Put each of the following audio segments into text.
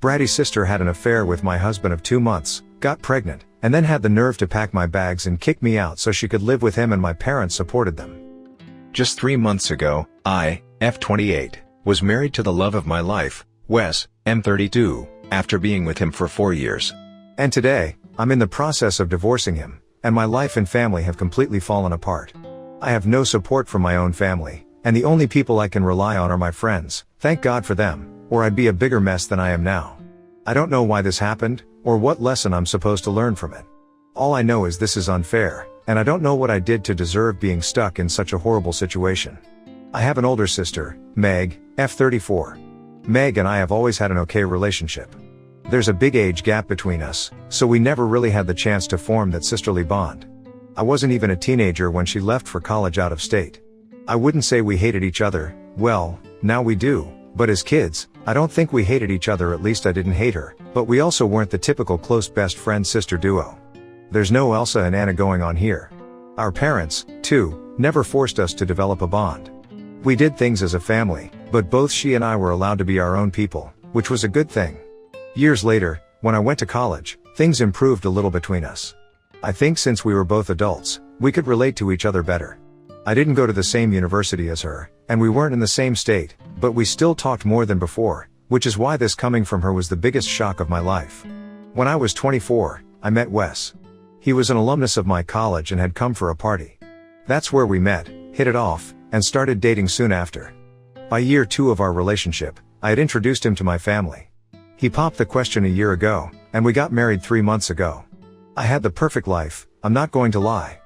bratty sister had an affair with my husband of 2 months, got pregnant, and then had the nerve to pack my bags and kick me out so she could live with him and my parents supported them. Just 3 months ago, I, F28, was married to the love of my life, Wes, M32, after being with him for 4 years. And today, I'm in the process of divorcing him, and my life and family have completely fallen apart. I have no support from my own family, and the only people I can rely on are my friends, thank God for them, or I'd be a bigger mess than I am now. I don't know why this happened, or what lesson I'm supposed to learn from it. All I know is this is unfair, and I don't know what I did to deserve being stuck in such a horrible situation. I have an older sister, Meg, F34. Meg and I have always had an okay relationship. There's a big age gap between us, so we never really had the chance to form that sisterly bond. I wasn't even a teenager when she left for college out of state. I wouldn't say we hated each other, well, now we do, but as kids, I don't think we hated each other, at least I didn't hate her, but we also weren't the typical close best friend-sister duo. There's no Elsa and Anna going on here. Our parents, too, never forced us to develop a bond. We did things as a family, but both she and I were allowed to be our own people, which was a good thing. Years later, when I went to college, things improved a little between us. I think since we were both adults, we could relate to each other better. I didn't go to the same university as her, and we weren't in the same state, but we still talked more than before, which is why this coming from her was the biggest shock of my life. When I was 24, I met Wes. He was an alumnus of my college and had come for a party. That's where we met, hit it off, and started dating soon after. By year 2 of our relationship, I had introduced him to my family. He popped the question a year ago, and we got married 3 months ago. I had the perfect life, I'm not going to lie.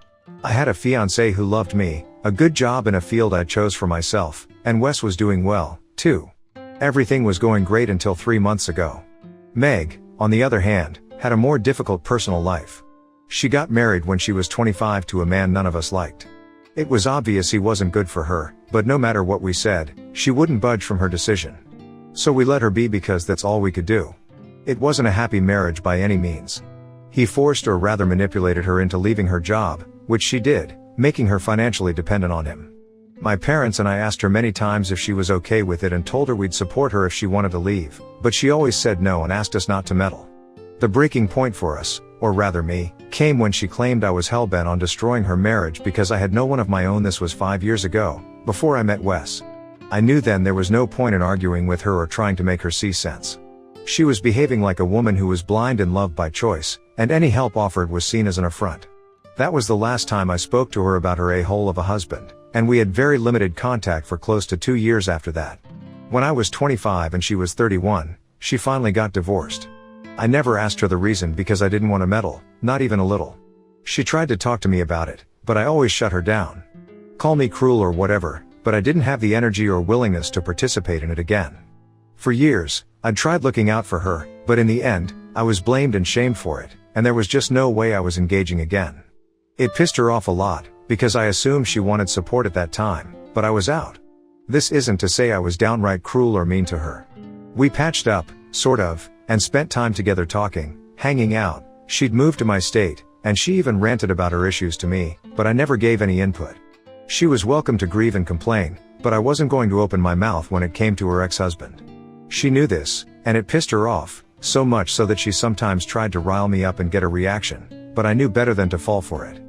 I had a fiancé who loved me, a good job in a field I chose for myself, and Wes was doing well, too. Everything was going great until 3 months ago. Meg, on the other hand, had a more difficult personal life. She got married when she was 25 to a man none of us liked. It was obvious he wasn't good for her, but no matter what we said, she wouldn't budge from her decision. So we let her be because that's all we could do. It wasn't a happy marriage by any means. He forced or rather manipulated her into leaving her job, which she did, making her financially dependent on him. My parents and I asked her many times if she was okay with it and told her we'd support her if she wanted to leave, but she always said no and asked us not to meddle. The breaking point for us, or rather me, came when she claimed I was hellbent on destroying her marriage because I had no one of my own. This was 5 years ago, before I met Wes. I knew then there was no point in arguing with her or trying to make her see sense. She was behaving like a woman who was blind in love by choice, and any help offered was seen as an affront. That was the last time I spoke to her about her a-hole of a husband, and we had very limited contact for close to 2 years after that. When I was 25 and she was 31, she finally got divorced. I never asked her the reason because I didn't want to meddle, not even a little. She tried to talk to me about it, but I always shut her down. Call me cruel or whatever, but I didn't have the energy or willingness to participate in it again. For years, I'd tried looking out for her, but in the end, I was blamed and shamed for it, and there was just no way I was engaging again. It pissed her off a lot, because I assumed she wanted support at that time, but I was out. This isn't to say I was downright cruel or mean to her. We patched up, sort of, and spent time together talking, hanging out. She'd moved to my state, and she even ranted about her issues to me, but I never gave any input. She was welcome to grieve and complain, but I wasn't going to open my mouth when it came to her ex-husband. She knew this, and it pissed her off, so much so that she sometimes tried to rile me up and get a reaction, but I knew better than to fall for it.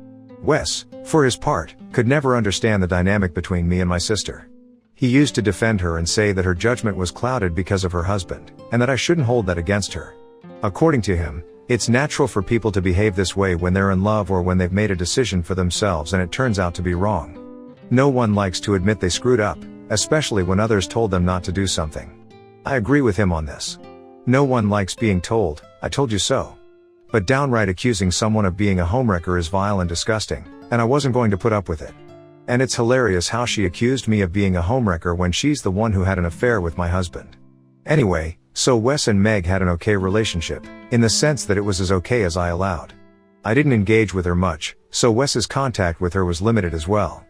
Wes, for his part, could never understand the dynamic between me and my sister. He used to defend her and say that her judgment was clouded because of her husband, and that I shouldn't hold that against her. According to him, it's natural for people to behave this way when they're in love or when they've made a decision for themselves and it turns out to be wrong. No one likes to admit they screwed up, especially when others told them not to do something. I agree with him on this. No one likes being told, "I told you so." But downright accusing someone of being a homewrecker is vile and disgusting, and I wasn't going to put up with it. And it's hilarious how she accused me of being a homewrecker when she's the one who had an affair with my husband. Anyway, so Wes and Meg had an okay relationship, in the sense that it was as okay as I allowed. I didn't engage with her much, so Wes's contact with her was limited as well.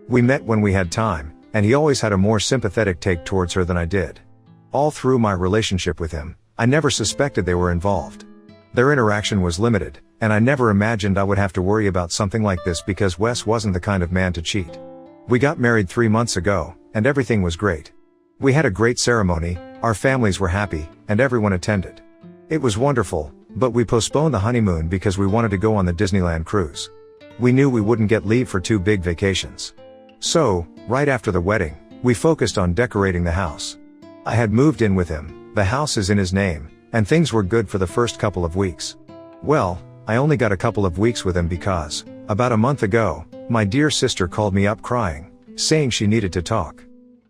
We met when we had time, and he always had a more sympathetic take towards her than I did. All through my relationship with him, I never suspected they were involved. Their interaction was limited, and I never imagined I would have to worry about something like this because Wes wasn't the kind of man to cheat. We got married 3 months ago, and everything was great. We had a great ceremony, Our families were happy, and everyone attended. It was wonderful, but we postponed the honeymoon because we wanted to go on the Disneyland cruise. We knew we wouldn't get leave for 2 big vacations. So, right after the wedding, we focused on decorating the house. I had moved in with him, the house is in his name, and things were good for the first couple of weeks. Well, I only got a couple of weeks with him because, about a month ago, my dear sister called me up crying, saying she needed to talk.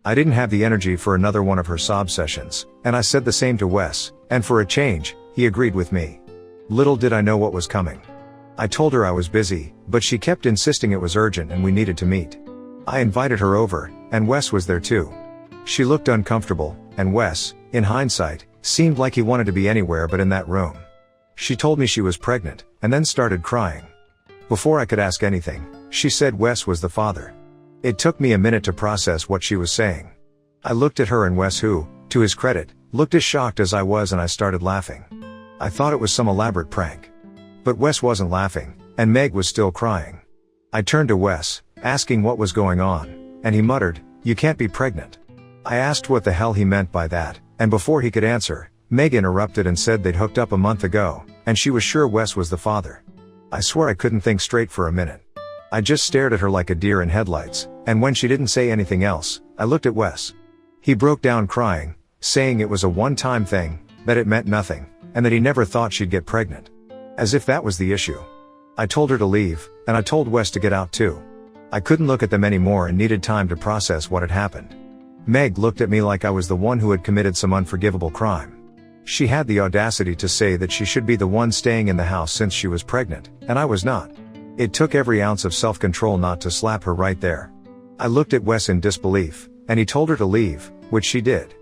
I didn't have the energy for another one of her sob sessions, and I said the same to Wes, and for a change, he agreed with me. Little did I know what was coming. I told her I was busy, but she kept insisting it was urgent and we needed to meet. I invited her over, and Wes was there too. She looked uncomfortable, and Wes, in hindsight, seemed like he wanted to be anywhere but in that room. She told me she was pregnant, and then started crying. Before I could ask anything, she said Wes was the father. It took me a minute to process what she was saying. I looked at her and Wes, who, to his credit, looked as shocked as I was, and I started laughing. I thought it was some elaborate prank. But Wes wasn't laughing, and Meg was still crying. I turned to Wes, asking what was going on, and he muttered, "You can't be pregnant." I asked what the hell he meant by that, and before he could answer, Meg interrupted and said they'd hooked up a month ago, and she was sure Wes was the father. I swear I couldn't think straight for a minute. I just stared at her like a deer in headlights, and when she didn't say anything else, I looked at Wes. He broke down crying, saying it was a one-time thing, that it meant nothing, and that he never thought she'd get pregnant. As if that was the issue. I told her to leave, and I told Wes to get out too. I couldn't look at them anymore and needed time to process what had happened. Meg looked at me like I was the one who had committed some unforgivable crime. She had the audacity to say that she should be the one staying in the house since she was pregnant, and I was not. It took every ounce of self-control not to slap her right there. I looked at Wes in disbelief, and he told her to leave, which she did.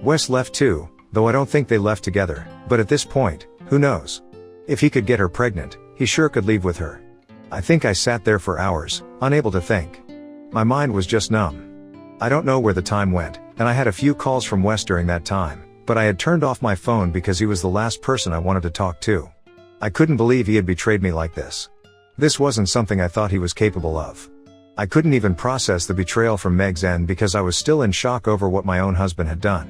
Wes left too, though I don't think they left together, but at this point, who knows? If he could get her pregnant, he sure could leave with her. I think I sat there for hours, unable to think. My mind was just numb. I don't know where the time went, and I had a few calls from Wes during that time, but I had turned off my phone because he was the last person I wanted to talk to. I couldn't believe he had betrayed me like this. This wasn't something I thought he was capable of. I couldn't even process the betrayal from Meg's end because I was still in shock over what my own husband had done.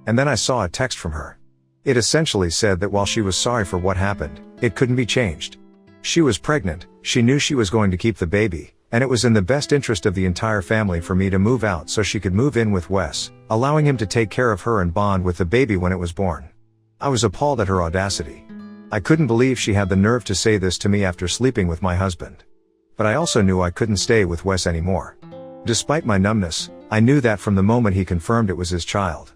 And then I saw a text from her. It essentially said that while she was sorry for what happened, it couldn't be changed. She was pregnant, she knew she was going to keep the baby, and it was in the best interest of the entire family for me to move out so she could move in with Wes, allowing him to take care of her and bond with the baby when it was born. I was appalled at her audacity. I couldn't believe she had the nerve to say this to me after sleeping with my husband. But I also knew I couldn't stay with Wes anymore. Despite my numbness, I knew that from the moment he confirmed it was his child.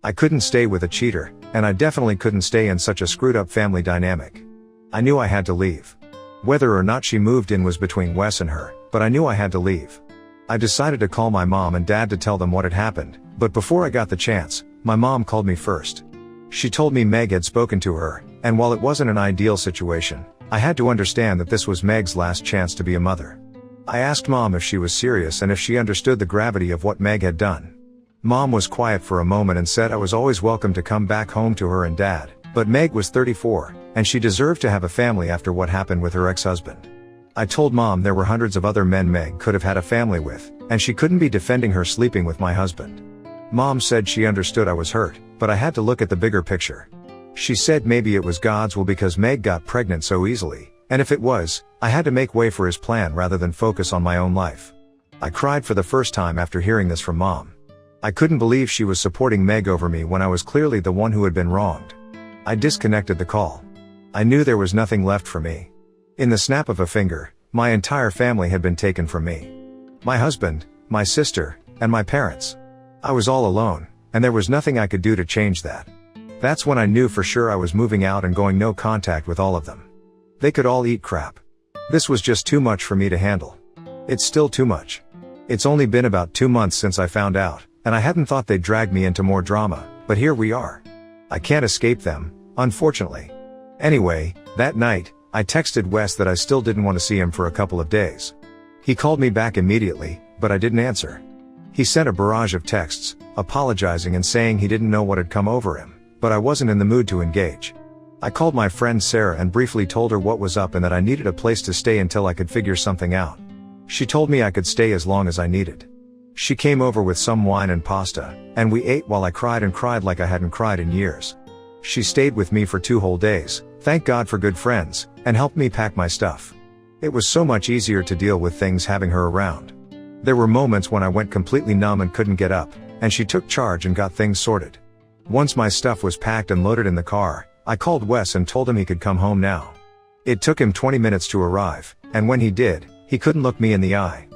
I couldn't stay with a cheater, and I definitely couldn't stay in such a screwed up family dynamic. I knew I had to leave. Whether or not she moved in was between Wes and her, but I knew I had to leave. I decided to call my mom and dad to tell them what had happened, but before I got the chance, my mom called me first. She told me Meg had spoken to her, and while it wasn't an ideal situation, I had to understand that this was Meg's last chance to be a mother. I asked Mom if she was serious and if she understood the gravity of what Meg had done. Mom was quiet for a moment and said I was always welcome to come back home to her and Dad, but Meg was 34, and she deserved to have a family after what happened with her ex-husband. I told Mom there were hundreds of other men Meg could have had a family with, and she couldn't be defending her sleeping with my husband. Mom said she understood I was hurt, but I had to look at the bigger picture. She said maybe it was God's will because Meg got pregnant so easily, and if it was, I had to make way for his plan rather than focus on my own life. I cried for the first time after hearing this from Mom. I couldn't believe she was supporting Meg over me when I was clearly the one who had been wronged. I disconnected the call. I knew there was nothing left for me. In the snap of a finger, my entire family had been taken from me. My husband, my sister, and my parents. I was all alone, and there was nothing I could do to change that. That's when I knew for sure I was moving out and going no contact with all of them. They could all eat crap. This was just too much for me to handle. It's still too much. It's only been about 2 months since I found out, and I hadn't thought they'd drag me into more drama, but here we are. I can't escape them, unfortunately. Anyway, that night, I texted Wes that I still didn't want to see him for a couple of days. He called me back immediately, but I didn't answer. He sent a barrage of texts, apologizing and saying he didn't know what had come over him, but I wasn't in the mood to engage. I called my friend Sarah and briefly told her what was up and that I needed a place to stay until I could figure something out. She told me I could stay as long as I needed. She came over with some wine and pasta, and we ate while I cried and cried like I hadn't cried in years. She stayed with me for 2 whole days, thank God for good friends, and helped me pack my stuff. It was so much easier to deal with things having her around. There were moments when I went completely numb and couldn't get up, and she took charge and got things sorted. Once my stuff was packed and loaded in the car, I called Wes and told him he could come home now. It took him 20 minutes to arrive, and when he did, he couldn't look me in the eye.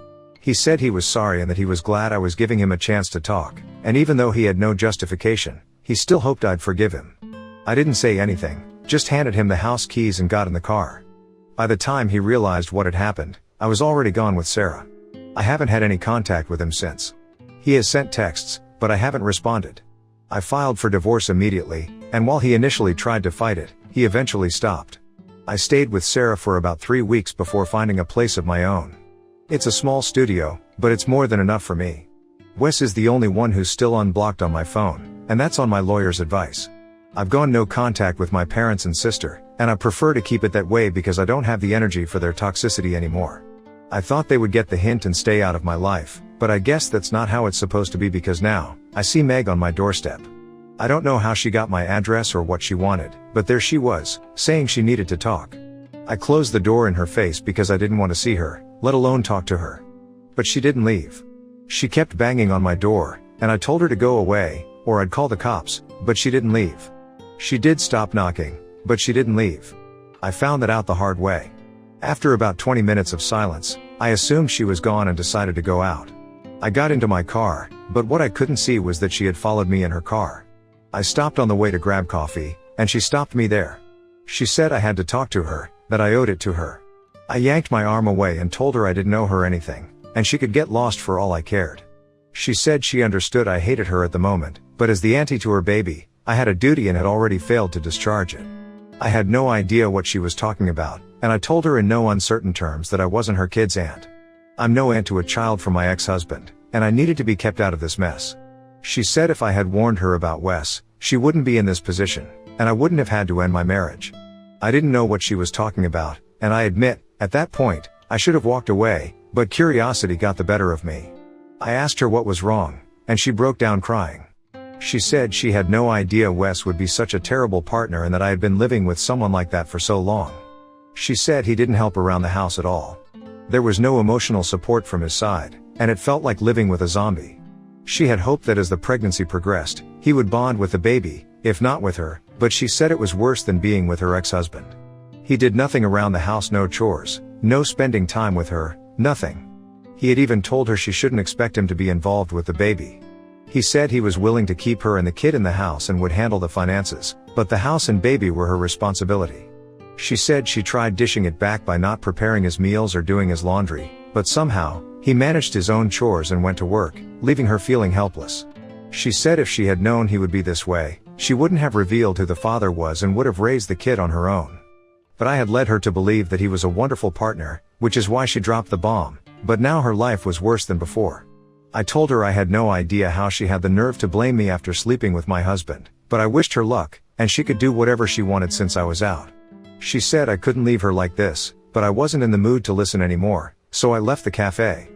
He said he was sorry and that he was glad I was giving him a chance to talk, and even though he had no justification, he still hoped I'd forgive him. I didn't say anything, just handed him the house keys and got in the car. By the time he realized what had happened, I was already gone with Sarah. I haven't had any contact with him since. He has sent texts, but I haven't responded. I filed for divorce immediately, and while he initially tried to fight it, he eventually stopped. I stayed with Sarah for about 3 weeks before finding a place of my own. It's a small studio, but it's more than enough for me. Wes is the only one who's still unblocked on my phone, and that's on my lawyer's advice. I've gone no contact with my parents and sister, and I prefer to keep it that way because I don't have the energy for their toxicity anymore. I thought they would get the hint and stay out of my life, but I guess that's not how it's supposed to be because now, I see Meg on my doorstep. I don't know how she got my address or what she wanted, but there she was, saying she needed to talk. I closed the door in her face because I didn't want to see her, let alone talk to her. But she didn't leave. She kept banging on my door, and I told her to go away, or I'd call the cops, but she didn't leave. She did stop knocking, but she didn't leave. I found that out the hard way. After about 20 minutes of silence, I assumed she was gone and decided to go out. I got into my car, but what I couldn't see was that she had followed me in her car. I stopped on the way to grab coffee, and she stopped me there. She said I had to talk to her, that I owed it to her. I yanked my arm away and told her I didn't owe her anything, and she could get lost for all I cared. She said she understood I hated her at the moment, but as the auntie to her baby, I had a duty and had already failed to discharge it. I had no idea what she was talking about, and I told her in no uncertain terms that I wasn't her kid's aunt. I'm no aunt to a child from my ex-husband, and I needed to be kept out of this mess. She said if I had warned her about Wes, she wouldn't be in this position, and I wouldn't have had to end my marriage. I didn't know what she was talking about, and I admit, at that point, I should have walked away, but curiosity got the better of me. I asked her what was wrong, and she broke down crying. She said she had no idea Wes would be such a terrible partner and that I had been living with someone like that for so long. She said he didn't help around the house at all. There was no emotional support from his side, and it felt like living with a zombie. She had hoped that as the pregnancy progressed, he would bond with the baby, if not with her, but she said it was worse than being with her ex-husband. He did nothing around the house, no chores, no spending time with her, nothing. He had even told her she shouldn't expect him to be involved with the baby. He said he was willing to keep her and the kid in the house and would handle the finances, but the house and baby were her responsibility. She said she tried dishing it back by not preparing his meals or doing his laundry, but somehow, he managed his own chores and went to work, leaving her feeling helpless. She said if she had known he would be this way, she wouldn't have revealed who the father was and would have raised the kid on her own. But I had led her to believe that he was a wonderful partner, which is why she dropped the bomb, but now her life was worse than before. I told her I had no idea how she had the nerve to blame me after sleeping with my husband, but I wished her luck, and she could do whatever she wanted since I was out. She said I couldn't leave her like this, but I wasn't in the mood to listen anymore, so I left the cafe.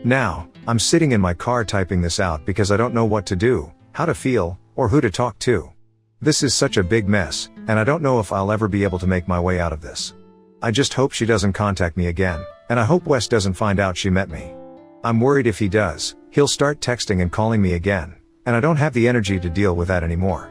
Now, I'm sitting in my car typing this out because I don't know what to do, how to feel, or who to talk to. This is such a big mess, and I don't know if I'll ever be able to make my way out of this. I just hope she doesn't contact me again, and I hope Wes doesn't find out she met me. I'm worried if he does, he'll start texting and calling me again, and I don't have the energy to deal with that anymore.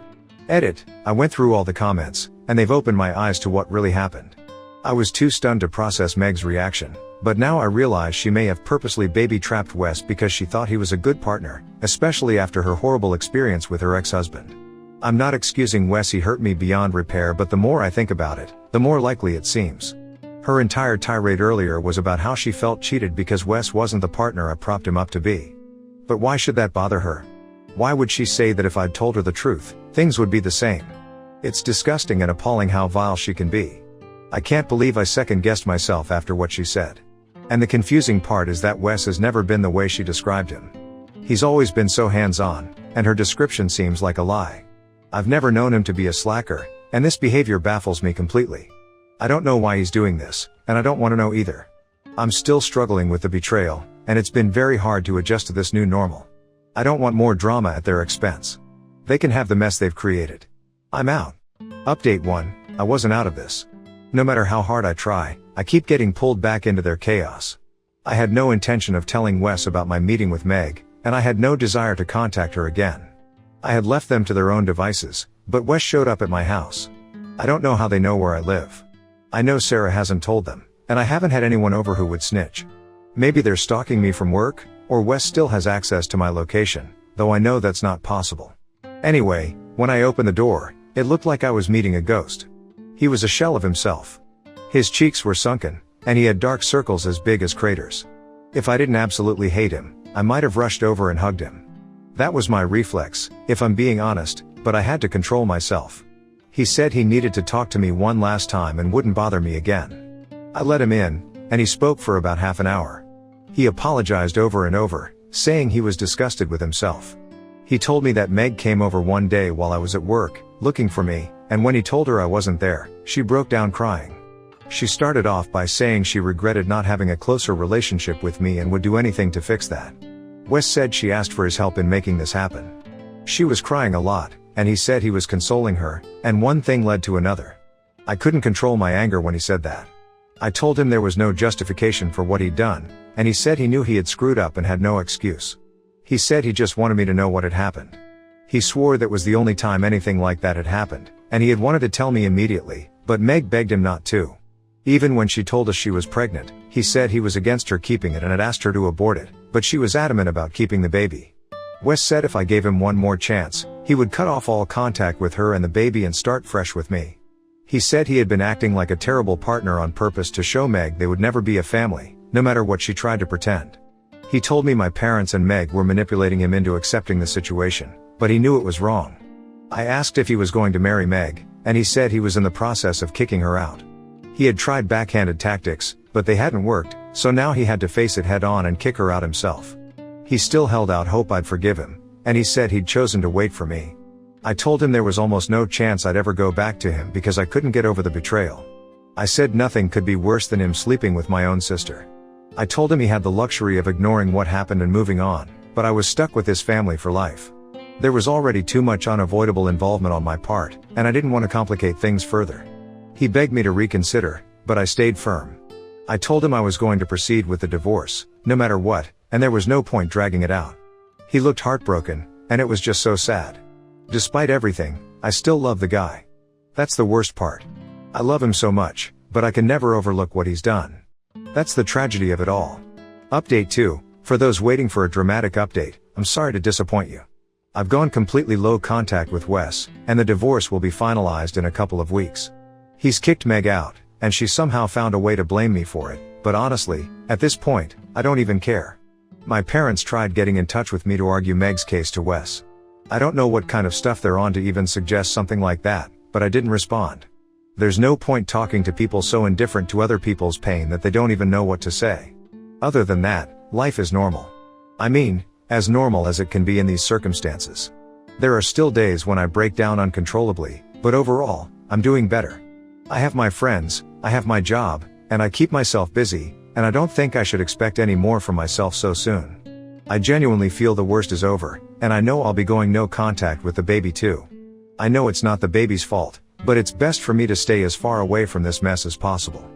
Edit, I went through all the comments, and they've opened my eyes to what really happened. I was too stunned to process Meg's reaction, but now I realize she may have purposely baby-trapped Wes because she thought he was a good partner, especially after her horrible experience with her ex-husband. I'm not excusing Wes, he hurt me beyond repair, but the more I think about it, the more likely it seems. Her entire tirade earlier was about how she felt cheated because Wes wasn't the partner I propped him up to be. But why should that bother her? Why would she say that if I'd told her the truth, things would be the same? It's disgusting and appalling how vile she can be. I can't believe I second-guessed myself after what she said. And the confusing part is that Wes has never been the way she described him. He's always been so hands-on, and her description seems like a lie. I've never known him to be a slacker, and this behavior baffles me completely. I don't know why he's doing this, and I don't want to know either. I'm still struggling with the betrayal, and it's been very hard to adjust to this new normal. I don't want more drama at their expense. They can have the mess they've created. I'm out. Update 1, I wasn't out of this. No matter how hard I try, I keep getting pulled back into their chaos. I had no intention of telling Wes about my meeting with Meg, and I had no desire to contact her again. I had left them to their own devices, but Wes showed up at my house. I don't know how they know where I live. I know Sarah hasn't told them, and I haven't had anyone over who would snitch. Maybe they're stalking me from work, or Wes still has access to my location, though I know that's not possible. Anyway, when I opened the door, it looked like I was meeting a ghost. He was a shell of himself. His cheeks were sunken, and he had dark circles as big as craters. If I didn't absolutely hate him, I might have rushed over and hugged him. That was my reflex, if I'm being honest, but I had to control myself. He said he needed to talk to me one last time and wouldn't bother me again. I let him in, and he spoke for about half an hour. He apologized over and over, saying he was disgusted with himself. He told me that Meg came over one day while I was at work, looking for me, and when he told her I wasn't there, she broke down crying. She started off by saying she regretted not having a closer relationship with me and would do anything to fix that. Wes said she asked for his help in making this happen. She was crying a lot, and he said he was consoling her, and one thing led to another. I couldn't control my anger when he said that. I told him there was no justification for what he'd done, and he said he knew he had screwed up and had no excuse. He said he just wanted me to know what had happened. He swore that was the only time anything like that had happened, and he had wanted to tell me immediately, but Meg begged him not to. Even when she told us she was pregnant, he said he was against her keeping it and had asked her to abort it, but she was adamant about keeping the baby. Wes said if I gave him one more chance, he would cut off all contact with her and the baby and start fresh with me. He said he had been acting like a terrible partner on purpose to show Meg they would never be a family, no matter what she tried to pretend. He told me my parents and Meg were manipulating him into accepting the situation, but he knew it was wrong. I asked if he was going to marry Meg, and he said he was in the process of kicking her out. He had tried backhanded tactics, but they hadn't worked, so now he had to face it head on and kick her out himself. He still held out hope I'd forgive him, and he said he'd chosen to wait for me. I told him there was almost no chance I'd ever go back to him because I couldn't get over the betrayal. I said nothing could be worse than him sleeping with my own sister. I told him he had the luxury of ignoring what happened and moving on, but I was stuck with his family for life. There was already too much unavoidable involvement on my part, and I didn't want to complicate things further. He begged me to reconsider, but I stayed firm. I told him I was going to proceed with the divorce, no matter what, and there was no point dragging it out. He looked heartbroken, and it was just so sad. Despite everything, I still love the guy. That's the worst part. I love him so much, but I can never overlook what he's done. That's the tragedy of it all. Update 2, for those waiting for a dramatic update, I'm sorry to disappoint you. I've gone completely low contact with Wes, and the divorce will be finalized in a couple of weeks. He's kicked Meg out, and she somehow found a way to blame me for it, but honestly, at this point, I don't even care. My parents tried getting in touch with me to argue Meg's case to Wes. I don't know what kind of stuff they're on to even suggest something like that, but I didn't respond. There's no point talking to people so indifferent to other people's pain that they don't even know what to say. Other than that, life is normal. I mean, as normal as it can be in these circumstances. There are still days when I break down uncontrollably, but overall, I'm doing better. I have my friends, I have my job, and I keep myself busy, and I don't think I should expect any more from myself so soon. I genuinely feel the worst is over, and I know I'll be going no contact with the baby too. I know it's not the baby's fault, but it's best for me to stay as far away from this mess as possible.